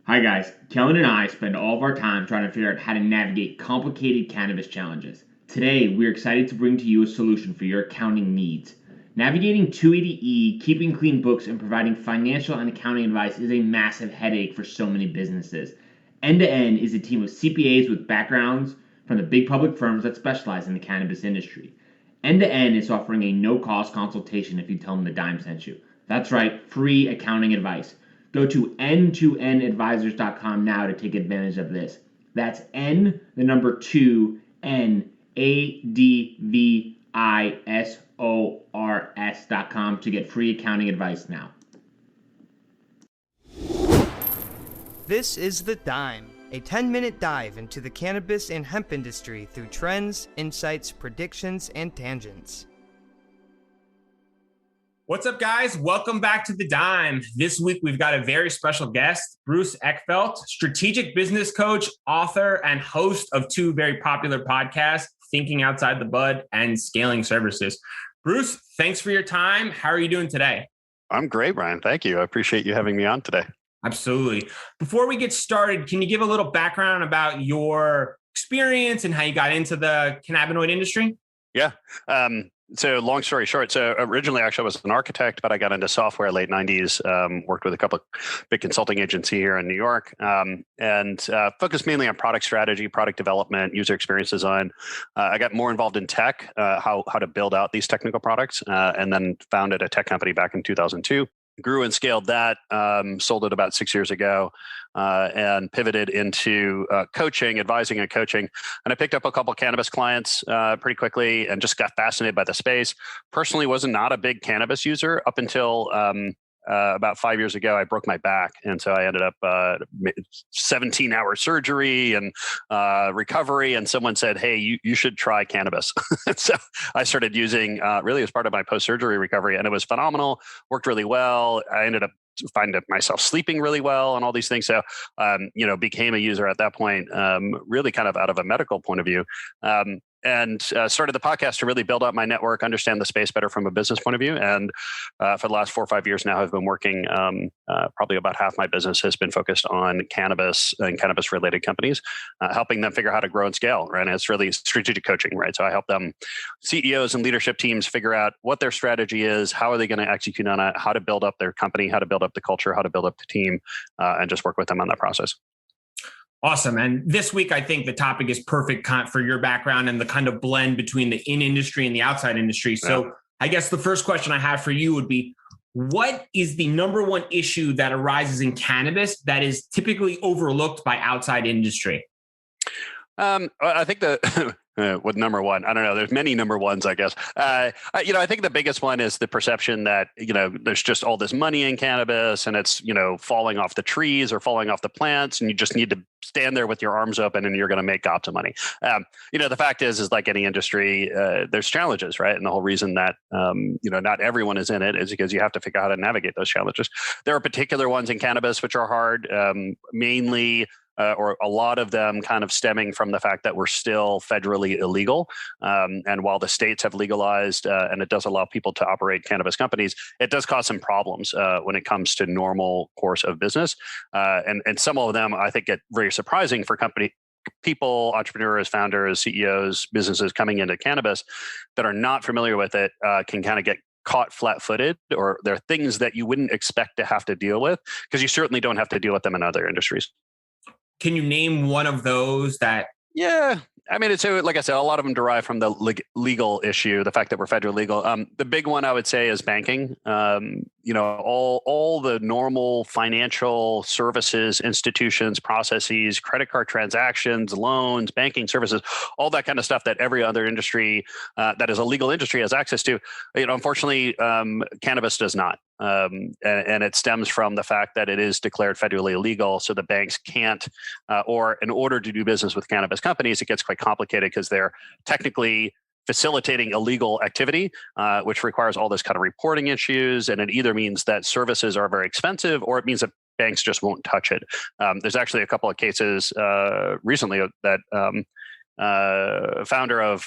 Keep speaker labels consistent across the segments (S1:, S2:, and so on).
S1: Hi guys, Kellen and I spend all of our time trying to figure out how to navigate complicated cannabis challenges. Today, we're excited to bring to you a solution for your accounting needs. Navigating 280E, keeping clean books, and providing financial and accounting advice is a massive headache for so many businesses. End to End is a team of CPAs with backgrounds from the big public firms that specialize in the cannabis industry. End to End is offering a no-cost consultation if you tell them the dime sent you. That's right, free accounting advice. Go to n2nadvisors.com now to take advantage of this. That's N, the number 2, NADVISORS.com to get free accounting advice now.
S2: This is The Dime, a 10-minute dive into the cannabis and hemp industry through trends, insights, predictions, and tangents.
S3: What's up, guys? Welcome back to The Dime. This week, we've got a very special guest, Bruce Eckfeldt, strategic business coach, author, and host of two very popular podcasts, Thinking Outside the Bud and Scaling Services. Bruce, thanks for your time. How are you doing today?
S4: I'm great, Ryan. Thank you. I appreciate you having me on today.
S3: Absolutely. Before we get started, can you give a little background about your experience and how you got into the cannabinoid industry?
S4: Yeah. So long story short, so originally actually I was an architect, but I got into software late 90s, worked with a couple of big consulting agency here in New York, and focused mainly on product strategy, product development, user experience design. I got more involved in tech, how to build out these technical products, and then founded a tech company back in 2002. Grew and scaled that, sold it about 6 years ago, and pivoted into coaching, advising and coaching. And I picked up a couple of cannabis clients pretty quickly and just got fascinated by the space. Personally, was not a big cannabis user up until about 5 years ago. I broke my back. And so I ended up 17-hour surgery and recovery. And someone said, hey, you should try cannabis. So I started using really as part of my post-surgery recovery. And it was phenomenal, worked really well. I ended up finding myself sleeping really well and all these things. So, became a user at that point, really kind of out of a medical point of view. And started the podcast to really build up my network, understand the space better from a business point of view. And for the last 4 or 5 years now, I've been working, probably about half my business has been focused on cannabis and cannabis-related companies, helping them figure out how to grow and scale, right? And it's really strategic coaching, right? So I help them, CEOs and leadership teams, figure out what their strategy is, how are they going to execute on it, how to build up their company, how to build up the culture, how to build up the team, and just work with them on that process.
S3: Awesome. And this week, I think the topic is perfect for your background and the kind of blend between the in-industry and the outside industry. So yeah. I guess the first question I have for you would be, what is the number one issue that arises in cannabis that is typically overlooked by outside industry?
S4: I think with number one, I don't know. There's many number ones, I guess. I think the biggest one is the perception that, there's just all this money in cannabis and it's, falling off the trees or falling off the plants and you just need to stand there with your arms open and you're going to make gobs of money. The fact is like any industry, there's challenges, right? And the whole reason that, not everyone is in it is because you have to figure out how to navigate those challenges. There are particular ones in cannabis which are hard, mainly or a lot of them kind of stemming from the fact that we're still federally illegal. And while the states have legalized and it does allow people to operate cannabis companies, it does cause some problems when it comes to normal course of business. And some of them, I think, get very surprising for people, entrepreneurs, founders, CEOs, businesses coming into cannabis that are not familiar with it can kind of get caught flat-footed, or there are things that you wouldn't expect to have to deal with because you certainly don't have to deal with them in other industries.
S3: Can you name one of those that?
S4: Yeah. I mean, so like I said, a lot of them derive from the legal issue, the fact that we're federal legal. The big one I would say is banking. All the normal financial services, institutions, processes, credit card transactions, loans, banking services, all that kind of stuff that every other industry that is a legal industry has access to. Unfortunately, cannabis does not. And it stems from the fact that it is declared federally illegal. So the banks can't, or in order to do business with cannabis companies, it gets quite complicated because they're technically facilitating illegal activity, which requires all this kind of reporting issues. And it either means that services are very expensive or it means that banks just won't touch it. There's actually a couple of cases recently that founder of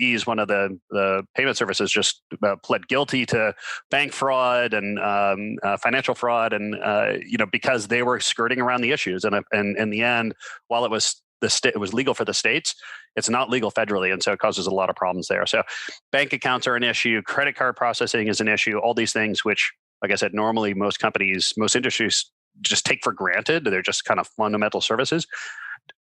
S4: Ease, one of the payment services, just pled guilty to bank fraud and financial fraud, and because they were skirting around the issues. And in the end, while it was it was legal for the states, it's not legal federally, and so it causes a lot of problems there. So bank accounts are an issue, credit card processing is an issue, all these things which, like I said, normally most companies, most industries just take for granted. They're just kind of fundamental services,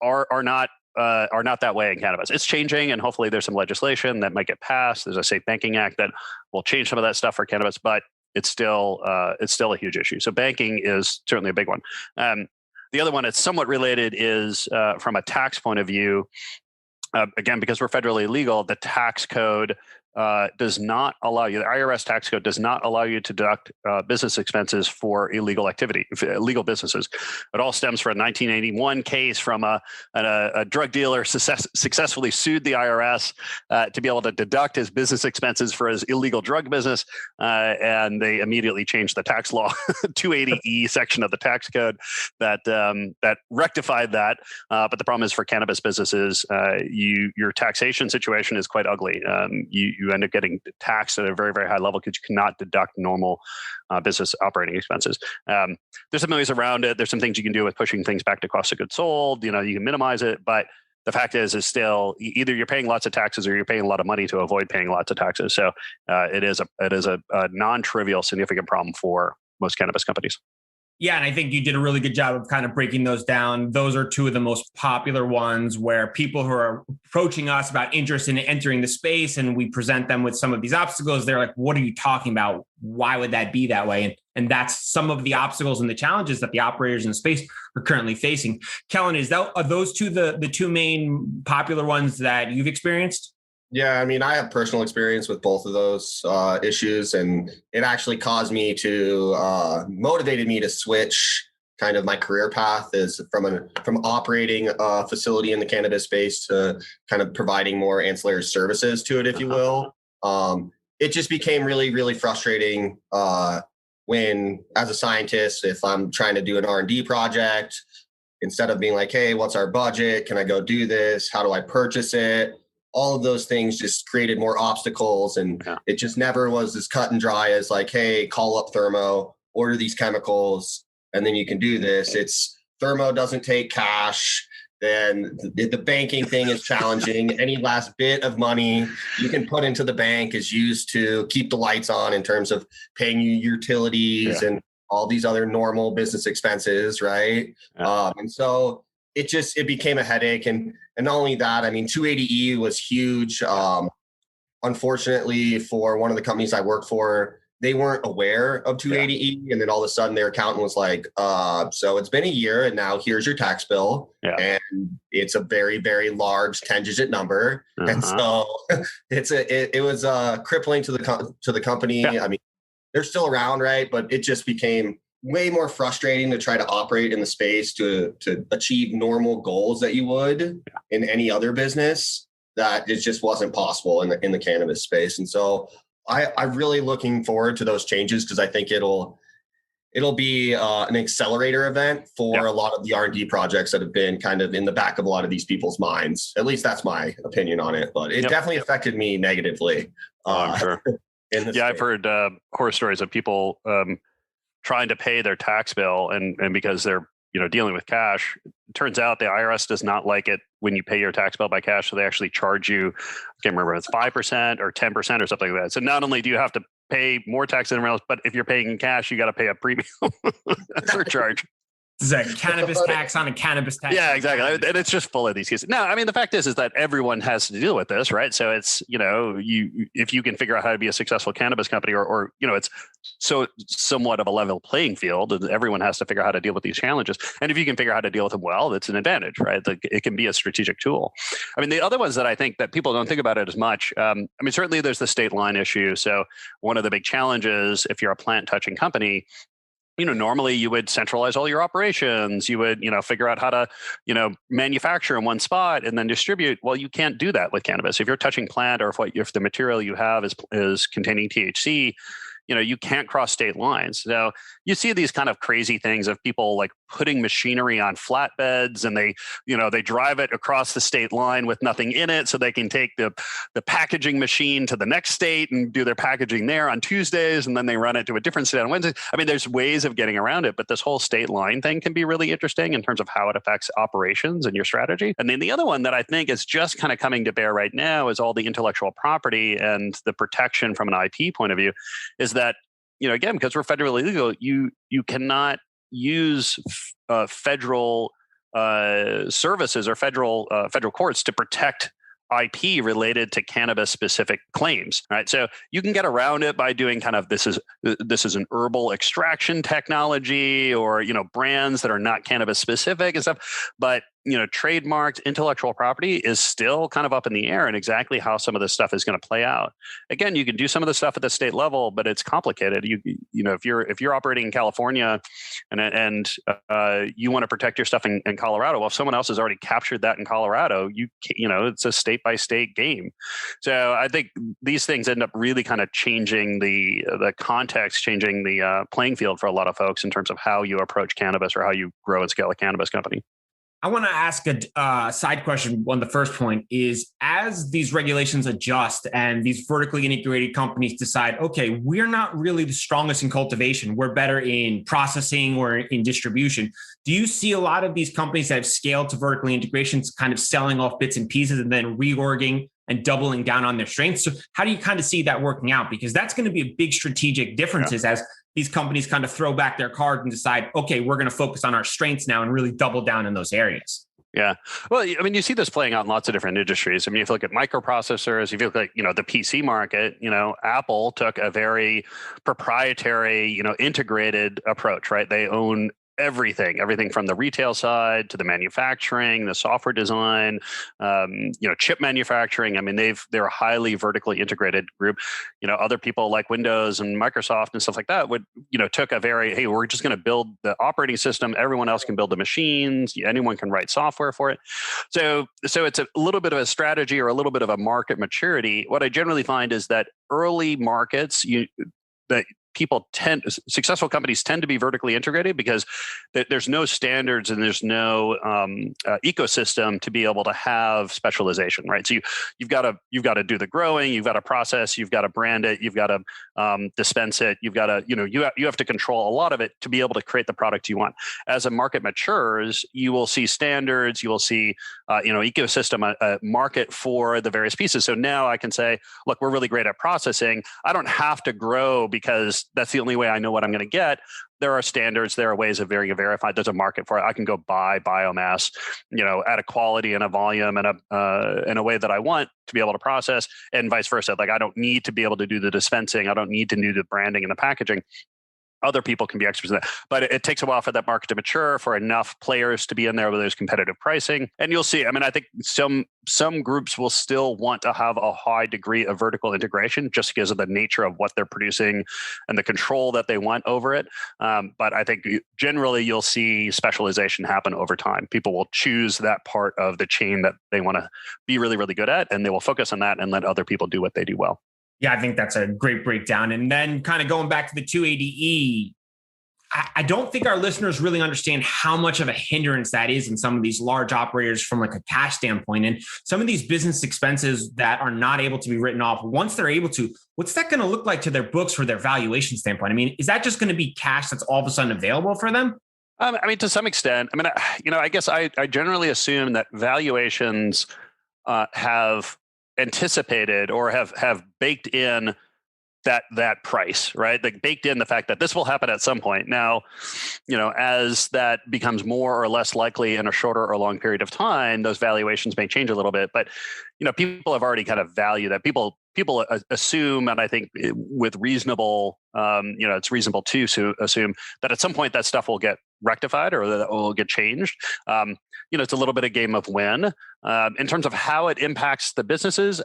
S4: are not that way in cannabis. It's changing, and hopefully there's some legislation that might get passed. There's a Safe Banking Act that will change some of that stuff for cannabis, but it's still a huge issue. So banking is certainly a big one. The other one that's somewhat related is from a tax point of view. Again, because we're federally legal, the tax code does not allow you, the IRS tax code does not allow you to deduct business expenses for illegal activity, illegal businesses. It all stems from a 1981 case from a drug dealer successfully sued the IRS to be able to deduct his business expenses for his illegal drug business. And they immediately changed the tax law, 280E section of the tax code that rectified that. But the problem is for cannabis businesses, your taxation situation is quite ugly. You end up getting taxed at a very, very high level because you cannot deduct normal business operating expenses. There's some ways around it. There's some things you can do with pushing things back to cost of goods sold. You can minimize it, but the fact is still either you're paying lots of taxes or you're paying a lot of money to avoid paying lots of taxes. So it is a non-trivial, significant problem for most cannabis companies.
S3: Yeah, and I think you did a really good job of kind of breaking those down. Those are two of the most popular ones where people who are approaching us about interest in entering the space, and we present them with some of these obstacles, they're like, what are you talking about? Why would that be that way? And that's some of the obstacles and the challenges that the operators in the space are currently facing. Kellan, are those two the two main popular ones that you've experienced?
S5: Yeah, I mean, I have personal experience with both of those issues, and it actually caused me to motivated me to switch kind of my career path is from operating a facility in the cannabis space to kind of providing more ancillary services to it, if you will. It just became really, really frustrating when, as a scientist, if I'm trying to do an R&D project, instead of being like, hey, what's our budget? Can I go do this? How do I purchase it? All of those things just created more obstacles, and it just never was as cut and dry as like, hey, call up Thermo, order these chemicals, and then you can do this. It's Thermo doesn't take cash. Then the banking thing is challenging. Any last bit of money you can put into the bank is used to keep the lights on in terms of paying you utilities and all these other normal business expenses, right? And so it became a headache. And not only that, I mean, 280E was huge. Unfortunately, for one of the companies I worked for, they weren't aware of 280E. And then all of a sudden their accountant was like, so it's been a year and now here's your tax bill. And it's a very, very large 10-digit number. And so it was crippling to the company. I mean, they're still around, right? But it just became way more frustrating to try to operate in the space to achieve normal goals that you would in any other business, that it just wasn't possible in the cannabis space. And so I'm really looking forward to those changes, because I think it'll be an accelerator event for a lot of the R&D projects that have been kind of in the back of a lot of these people's minds. At least that's my opinion on it, but it definitely affected me negatively.
S4: I'm sure. I've heard horror stories of people trying to pay their tax bill, and because they're dealing with cash. It turns out the IRS does not like it when you pay your tax bill by cash, so they actually charge you. I can't remember if it's 5% or 10% or something like that. So not only do you have to pay more tax than everyone else, but if you're paying in cash, you got to pay a premium surcharge.
S3: It's a cannabis tax on a cannabis tax.
S4: Yeah, exactly. And it's just full of these cases. No, I mean, the fact is that everyone has to deal with this, right? So it's, if you can figure out how to be a successful cannabis company or it's so somewhat of a level playing field, and everyone has to figure out how to deal with these challenges. And if you can figure out how to deal with them well, that's an advantage, right? It can be a strategic tool. I mean, the other ones that I think that people don't think about it as much, I mean, certainly there's the state line issue. So one of the big challenges, if you're a plant touching company, normally you would centralize all your operations. You would, figure out how to, manufacture in one spot and then distribute. Well, you can't do that with cannabis. If you're touching plant, or if the material you have is containing THC, you can't cross state lines. So you see these kind of crazy things of people like putting machinery on flatbeds, and they drive it across the state line with nothing in it so they can take the packaging machine to the next state and do their packaging there on Tuesdays, and then they run it to a different state on Wednesdays. I mean, there's ways of getting around it, but this whole state line thing can be really interesting in terms of how it affects operations and your strategy. And then the other one that I think is just kind of coming to bear right now is all the intellectual property and the protection from an IP point of view, is that, again, because we're federally legal, you cannot use federal services or federal courts to protect IP related to cannabis specific claims, right? So you can get around it by doing kind of this is an herbal extraction technology, or brands that are not cannabis specific and stuff. But trademarked intellectual property is still kind of up in the air, and exactly how some of this stuff is going to play out. Again, you can do some of the stuff at the state level, but it's complicated. If you're operating in California and you want to protect your stuff in Colorado, well, if someone else has already captured that in Colorado, it's a state by state game. So I think these things end up really kind of changing the context, changing the playing field for a lot of folks in terms of how you approach cannabis or how you grow and scale a cannabis company.
S3: I want to ask a side question on the first point is, as these regulations adjust and these vertically integrated companies decide, okay, we're not really the strongest in cultivation, we're better in processing or in distribution. Do you see a lot of these companies that have scaled to vertical integrations kind of selling off bits and pieces and then reorging and doubling down on their strengths? So how do you kind of see that working out? Because that's going to be a big strategic differences as these companies kind of throw back their card and decide, okay, we're going to focus on our strengths now and really double down in those areas.
S4: Yeah. Well, I mean, you see this playing out in lots of different industries. I mean, if you look at microprocessors, if you look at, the PC market, Apple took a very proprietary, integrated approach, right? They own everything from the retail side to the manufacturing, the software design, chip manufacturing. I mean, they're a highly vertically integrated group. Other people like Windows and Microsoft and stuff like that would, took a very, hey, we're just going to build the operating system. Everyone else can build the machines. Anyone can write software for it. So it's a little bit of a strategy or a little bit of a market maturity. What I generally find is that early markets, successful companies tend to be vertically integrated because there's no standards and there's no ecosystem to be able to have specialization, right? So you've got to do the growing, you've got to process, you've got to brand it, you've got to dispense it, you've got to you have to control a lot of it to be able to create the product you want. As a market matures, you will see standards, you will see ecosystem, a market for the various pieces. So now I can say, look, we're really great at processing. I don't have to grow because that's the only way I know what I'm going to get. There are standards, there are ways of verified. There's a market for it. I can go buy biomass, at a quality and a volume and in a way that I want to be able to process, and vice versa. Like I don't need to be able to do the dispensing. I don't need to do the branding and the packaging. Other people can be experts in that. But it takes a while for that market to mature, for enough players to be in there where there's competitive pricing. And you'll see, I think some groups will still want to have a high degree of vertical integration just because of the nature of what they're producing and the control that they want over it. But I think generally you'll see specialization happen over time. People will choose that part of the chain that they want to be really, really good at, and they will focus on that and let other people do what they do well.
S3: Yeah, I think that's a great breakdown. And then kind of going back to the 280E, I don't think our listeners really understand how much of a hindrance that is in some of these large operators from like a cash standpoint. And some of these business expenses that are not able to be written off, once they're able to, what's that going to look like to their books for their valuation standpoint? I mean, is that just going to be cash that's all of a sudden available for them?
S4: To some extent. I guess I generally assume that valuations have anticipated or have baked in that price, right? Like baked in the fact that this will happen at some point. Now, as that becomes more or less likely in a shorter or long period of time, those valuations may change a little bit. But people have already kind of valued that. People assume, and I think with reasonable, it's reasonable to assume that at some point that stuff will get rectified or that it will get changed. It's a little bit of game of when. In terms of how it impacts the businesses,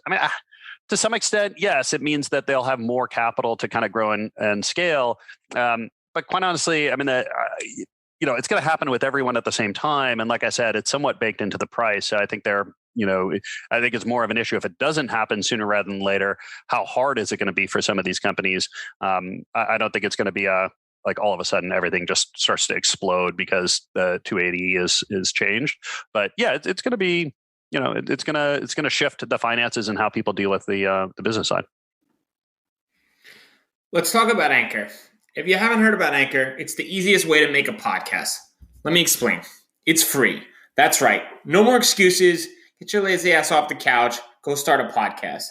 S4: to some extent, yes, it means that they'll have more capital to kind of grow and scale. But quite honestly, it's going to happen with everyone at the same time. And like I said, it's somewhat baked into the price. So I think they're I think it's more of an issue if it doesn't happen sooner rather than later. How hard is it going to be for some of these companies? I don't think it's going to be like all of a sudden everything just starts to explode because the 280 is changed. But yeah, it's going to be, it's going to shift the finances and how people deal with the business side.
S6: Let's talk about Anchor. If you haven't heard about Anchor, it's the easiest way to make a podcast. Let me explain. It's free. That's right. No more excuses. Get your lazy ass off the couch. Go start a podcast.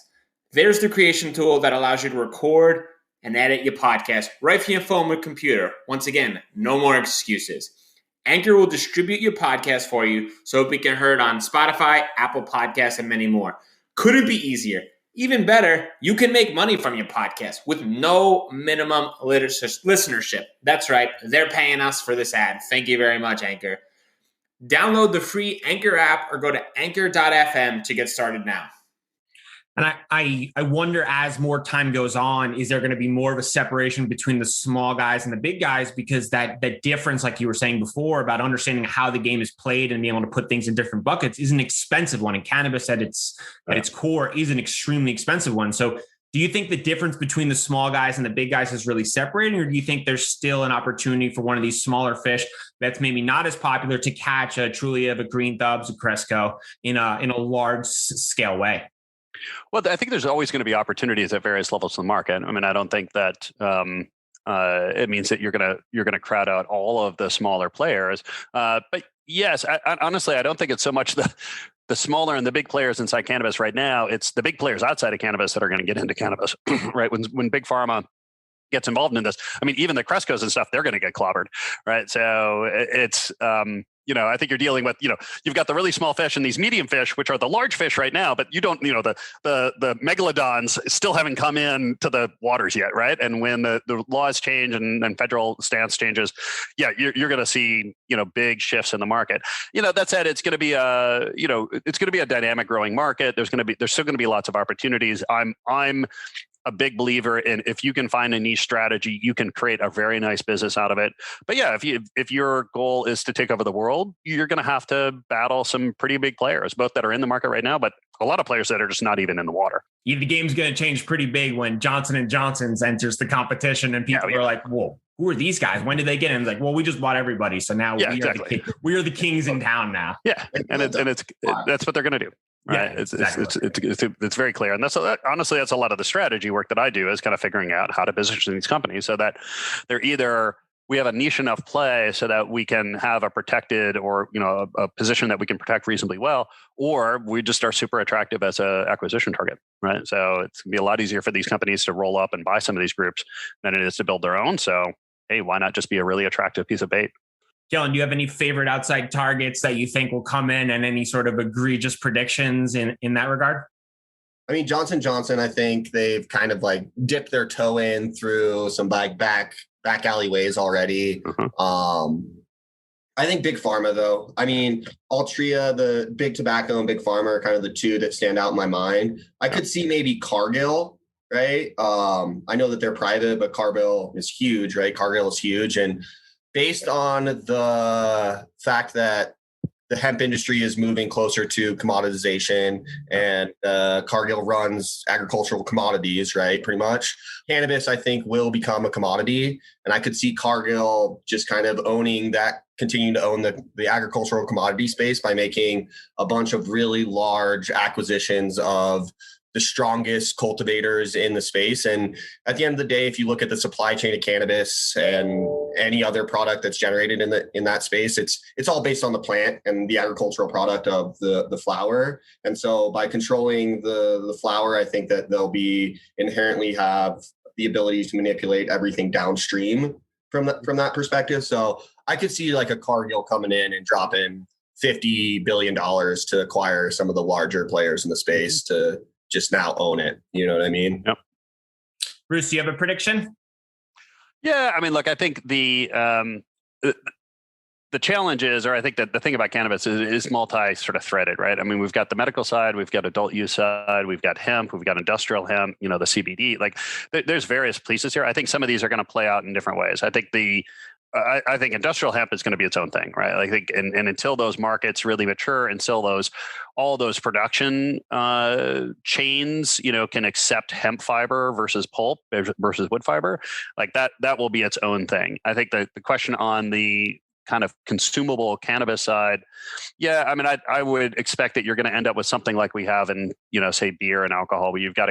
S6: There's the creation tool that allows you to record and edit your podcast right from your phone or computer. Once again, no more excuses. Anchor will distribute your podcast for you so it can be heard on Spotify, Apple Podcasts, and many more. Couldn't be easier. Even better, you can make money from your podcast with no minimum listenership. That's right. They're paying us for this ad. Thank you very much, Anchor. Download the free Anchor app or go to anchor.fm to get started now.
S3: And I wonder, as more time goes on, is there going to be more of a separation between the small guys and the big guys? Because that difference, like you were saying before, about understanding how the game is played and being able to put things in different buckets is an expensive one. And cannabis at its core is an extremely expensive one. So do you think the difference between the small guys and the big guys is really separating? Or do you think there's still an opportunity for one of these smaller fish that's maybe not as popular to catch a Trulia, a Green Thumbs, a Cresco in a large scale way?
S4: Well, I think there's always going to be opportunities at various levels of the market. I mean, I don't think that it means that you're gonna crowd out all of the smaller players. But yes, honestly, I don't think it's so much the smaller and the big players inside cannabis right now. It's the big players outside of cannabis that are going to get into cannabis, right? When big pharma gets involved in this, I mean, even the Crescos and stuff, they're going to get clobbered, right? So it's I think you're dealing with, you've got the really small fish and these medium fish, which are the large fish right now, but you don't, the megalodons still haven't come in to the waters yet, right? And when the laws change and federal stance changes, yeah, you're going to see, big shifts in the market. That said, it's going to be a dynamic growing market. There's still going to be lots of opportunities. I'm a big believer in, if you can find a niche strategy, you can create a very nice business out of it. But yeah, if your goal is to take over the world, you're going to have to battle some pretty big players, both that are in the market right now, but a lot of players that are just not even in the water.
S3: Yeah, the game's going to change pretty big when Johnson & Johnson's enters the competition and people are like, whoa, who are these guys? When did they get in? It's like, well, we just bought everybody. So now we are the kings in town now.
S4: Yeah. And that's what they're going to do. Right. Yeah, it's very clear. And honestly, that's a lot of the strategy work that I do, is kind of figuring out how to position these companies so that they're either, we have a niche enough play so that we can have a protected or, a position that we can protect reasonably well, or we just are super attractive as a acquisition target. Right. So it's gonna be a lot easier for these companies to roll up and buy some of these groups than it is to build their own. So, hey, why not just be a really attractive piece of bait?
S3: Kellan, do you have any favorite outside targets that you think will come in, and any sort of egregious predictions in that regard?
S5: I mean, Johnson & Johnson, I think they've kind of like dipped their toe in through some back alleyways already. I think Big Pharma, though. I mean, Altria, the Big Tobacco and Big Pharma are kind of the two that stand out in my mind. I could see maybe Cargill, right? I know that they're private, but Cargill is huge, right? Cargill is huge. And based on the fact that the hemp industry is moving closer to commoditization, and Cargill runs agricultural commodities, right? Pretty much. Cannabis, I think, will become a commodity. And I could see Cargill just kind of continuing to own the agricultural commodity space by making a bunch of really large acquisitions of the strongest cultivators in the space. And at the end of the day, if you look at the supply chain of cannabis and any other product that's generated in that space, it's all based on the plant and the agricultural product of the flower. And so by controlling the flower, I think that they'll be inherently have the ability to manipulate everything downstream from that perspective. So I could see like a Cargill coming in and dropping $50 billion to acquire some of the larger players in the space to just now own it. You know what I mean?
S4: Yep.
S3: Bruce, do you have a prediction?
S4: Yeah. I mean, look, I think the challenge is, or I think that the thing about cannabis is multi sort of threaded, right? I mean, we've got the medical side, we've got adult use side, we've got hemp, we've got industrial hemp, the CBD, like there's various pieces here. I think some of these are going to play out in different ways. I think the I think industrial hemp is going to be its own thing, right? I think, and until those markets really mature, until all those production chains, can accept hemp fiber versus pulp versus wood fiber, like that will be its own thing. I think the question on the kind of consumable cannabis side, yeah, I mean, I would expect that you're going to end up with something like we have in, say beer and alcohol, where you've got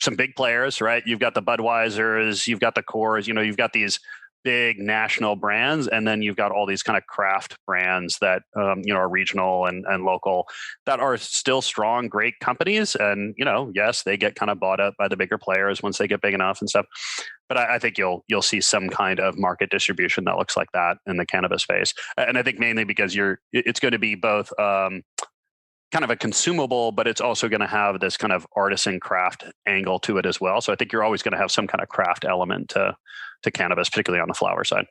S4: some big players, right? You've got the Budweisers, you've got the Coors, you've got these big national brands, and then you've got all these kind of craft brands that are regional and local, that are still strong, great companies. And yes, they get kind of bought up by the bigger players once they get big enough and stuff. But I think you'll see some kind of market distribution that looks like that in the cannabis space. And I think mainly because it's going to be both kind of a consumable, but it's also going to have this kind of artisan craft angle to it as well. So I think you're always going to have some kind of craft element to cannabis, particularly on the flower side.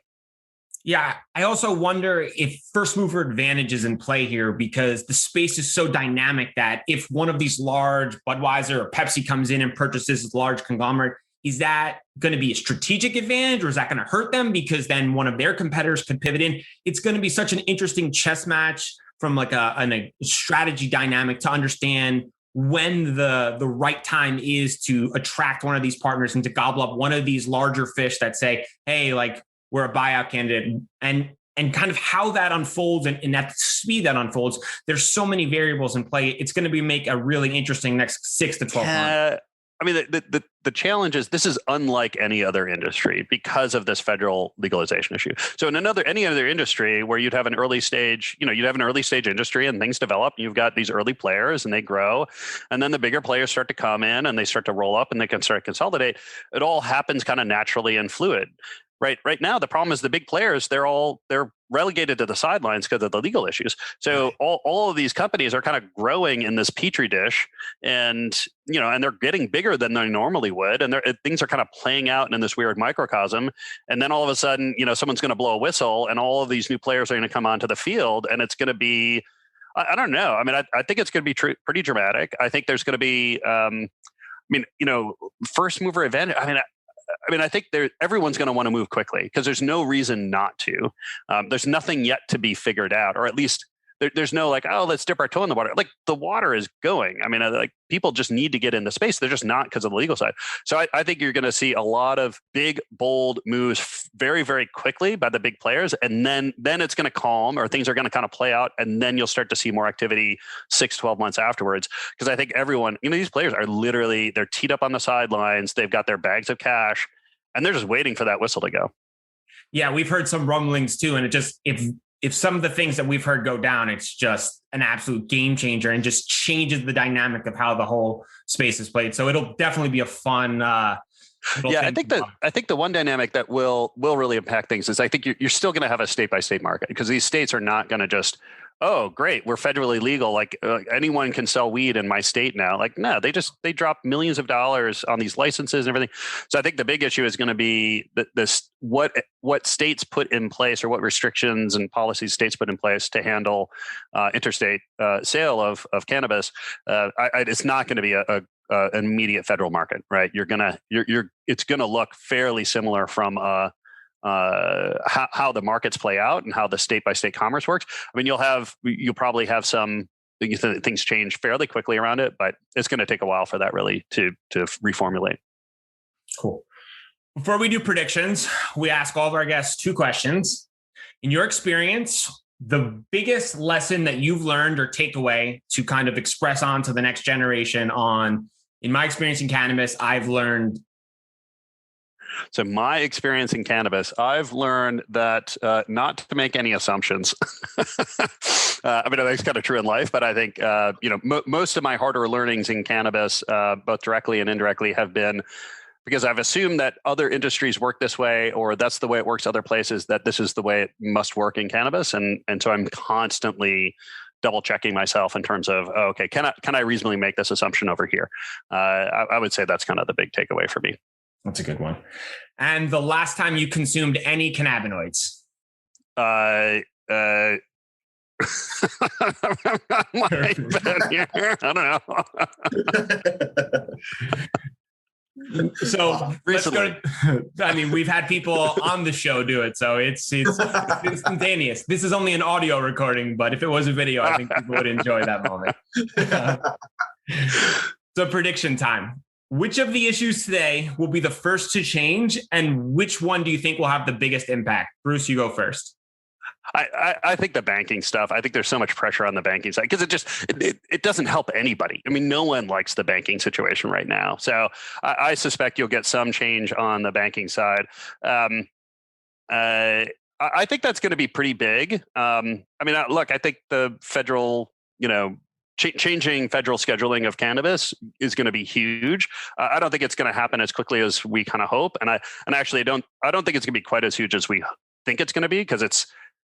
S3: Yeah, I also wonder if first mover advantage is in play here, because the space is so dynamic that if one of these large Budweiser or Pepsi comes in and purchases a large conglomerate, is that going to be a strategic advantage, or is that going to hurt them because then one of their competitors could pivot in? It's going to be such an interesting chess match from like a strategy dynamic to understand when the right time is to attract one of these partners and to gobble up one of these larger fish that say, hey, like, we're a buyout candidate, and kind of how that unfolds and at the speed that unfolds. There's so many variables in play. It's going to make a really interesting next 6 to 12 months.
S4: I mean, the challenge is this is unlike any other industry because of this federal legalization issue. So in any other industry where you'd have an early stage, you'd have an early stage industry and things develop, you've got these early players and they grow, and then the bigger players start to come in and they start to roll up and they can start to consolidate. It all happens kind of naturally and fluid. Right now, the problem is the big players, they're relegated to the sidelines because of the legal issues. So all of these companies are kind of growing in this petri dish, and and they're getting bigger than they normally would, and things are kind of playing out in this weird microcosm. And then all of a sudden, someone's going to blow a whistle, and all of these new players are going to come onto the field, and it's going to be, I don't know. I mean, I think it's going to be pretty dramatic. I think there's going to be, first mover advantage. I think everyone's going to want to move quickly because there's no reason not to. There's nothing yet to be figured out, or at least there's no like, oh, let's dip our toe in the water. Like the water is going. I mean, like people just need to get into space. They're just not because of the legal side. So I think you're going to see a lot of big, bold moves very, very quickly by the big players. And then it's going to calm, or things are going to kind of play out. And then you'll start to see more activity 6-12 months afterwards. Because I think everyone, these players are literally, they're teed up on the sidelines. They've got their bags of cash and they're just waiting for that whistle to go.
S3: Yeah, we've heard some rumblings too. And it just, if some of the things that we've heard go down, it's just an absolute game changer and just changes the dynamic of how the whole space is played. So it'll definitely be a fun. I think the one dynamic that will really impact things is I think you're still going to have a state by state market, because these states are not going to just, oh, great, we're federally legal. Like anyone can sell weed in my state now. Like, no, they drop millions of dollars on these licenses and everything. So I think the big issue is going to be this, what states put in place, or what restrictions and policies states put in place to handle interstate sale of cannabis. It's not going to be an immediate federal market, right? It's going to look fairly similar from how the markets play out and how the state by state commerce works. I mean, you'll probably have some things change fairly quickly around it, but it's going to take a while for that really to reformulate. Cool. Before we do predictions, we ask all of our guests 2 questions. In your experience, the biggest lesson that you've learned or takeaway to kind of express on to the next generation on, in my experience in cannabis, I've learned.
S4: So my experience in cannabis, I've learned that not to make any assumptions. I mean, that's kind of true in life, but I think, most of my harder learnings in cannabis, both directly and indirectly, have been because I've assumed that other industries work this way, or that's the way it works other places, that this is the way it must work in cannabis. And so I'm constantly double checking myself in terms of, okay, can I reasonably make this assumption over here? I would say that's kind of the big takeaway for me.
S3: That's a good one. And the last time you consumed any cannabinoids?
S4: I don't know.
S3: So let's go I mean, we've had people on the show do it, so it's instantaneous. This is only an audio recording, but if it was a video, I think people would enjoy that moment. So prediction time. Which of the issues today will be the first to change, and which one do you think will have the biggest impact? Bruce, you go first.
S4: I think the banking stuff, I think there's so much pressure on the banking side because it doesn't help anybody. I mean, no one likes the banking situation right now. So I suspect you'll get some change on the banking side. I think that's going to be pretty big. I mean, look, I think the federal, changing federal scheduling of cannabis is going to be huge. I don't think it's going to happen as quickly as we kind of hope. And I actually don't think it's going to be quite as huge as we think it's going to be, because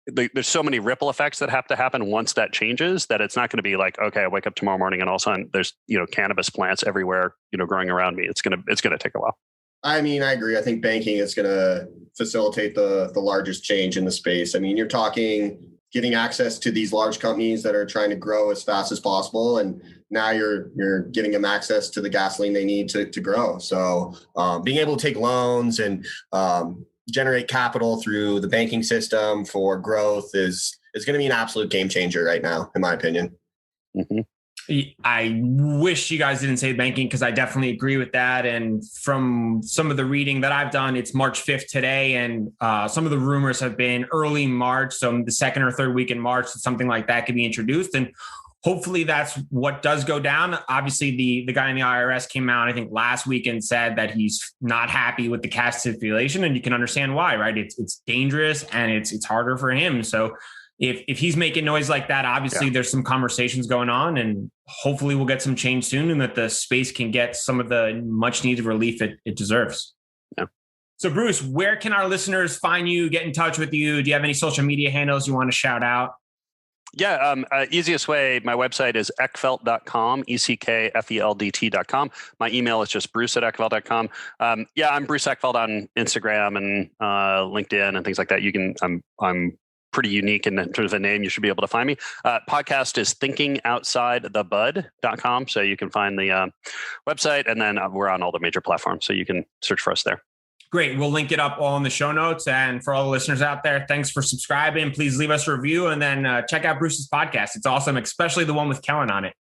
S4: there's so many ripple effects that have to happen once that changes, that it's not going to be like, okay, I wake up tomorrow morning and all of a sudden there's, cannabis plants everywhere, growing around me. It's going to take a while.
S5: I mean, I agree. I think banking is going to facilitate the largest change in the space. I mean, you're talking getting access to these large companies that are trying to grow as fast as possible. And now you're giving them access to the gasoline they need to grow. So being able to take loans and generate capital through the banking system for growth is going to be an absolute game changer right now, in my opinion.
S4: Mm-hmm.
S3: I wish you guys didn't say banking, because I definitely agree with that. And from some of the reading that I've done, it's March 5th today. And some of the rumors have been early March. So the second or third week in March, something like that could be introduced. And hopefully that's what does go down. Obviously, the guy in the IRS came out, I think, last week and said that he's not happy with the cash stipulation. And you can understand why, right? It's dangerous and it's harder for him. So if he's making noise like that, obviously there's some conversations going on, and hopefully we'll get some change soon, and that the space can get some of the much needed relief it deserves.
S4: Yeah.
S3: So Bruce, where can our listeners find you, get in touch with you? Do you have any social media handles you want to shout out?
S4: Yeah, easiest way, my website is eckfeldt.com, eckfeldt.com. My email is just bruce@eckfeldt.com. I'm Bruce Eckfeldt on Instagram and LinkedIn and things like that. I'm pretty unique in terms of a name. You should be able to find me. Podcast is thinkingoutsidethebud.com. So you can find the website, and then we're on all the major platforms. So you can search for us there.
S3: Great. We'll link it up all in the show notes. And for all the listeners out there, thanks for subscribing. Please leave us a review, and then check out Bruce's podcast. It's awesome, especially the one with Kellan on it.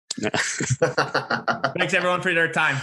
S3: Thanks everyone for their time.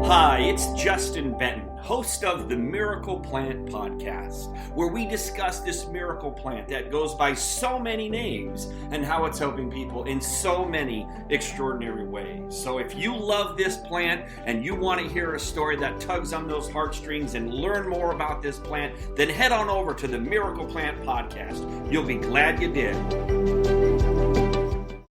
S7: Hi, it's Justin Benton, host of the Miracle Plant Podcast, where we discuss this miracle plant that goes by so many names and how it's helping people in so many extraordinary ways. So if you love this plant and you want to hear a story that tugs on those heartstrings and learn more about this plant, then head on over to the Miracle Plant Podcast. You'll be glad you did.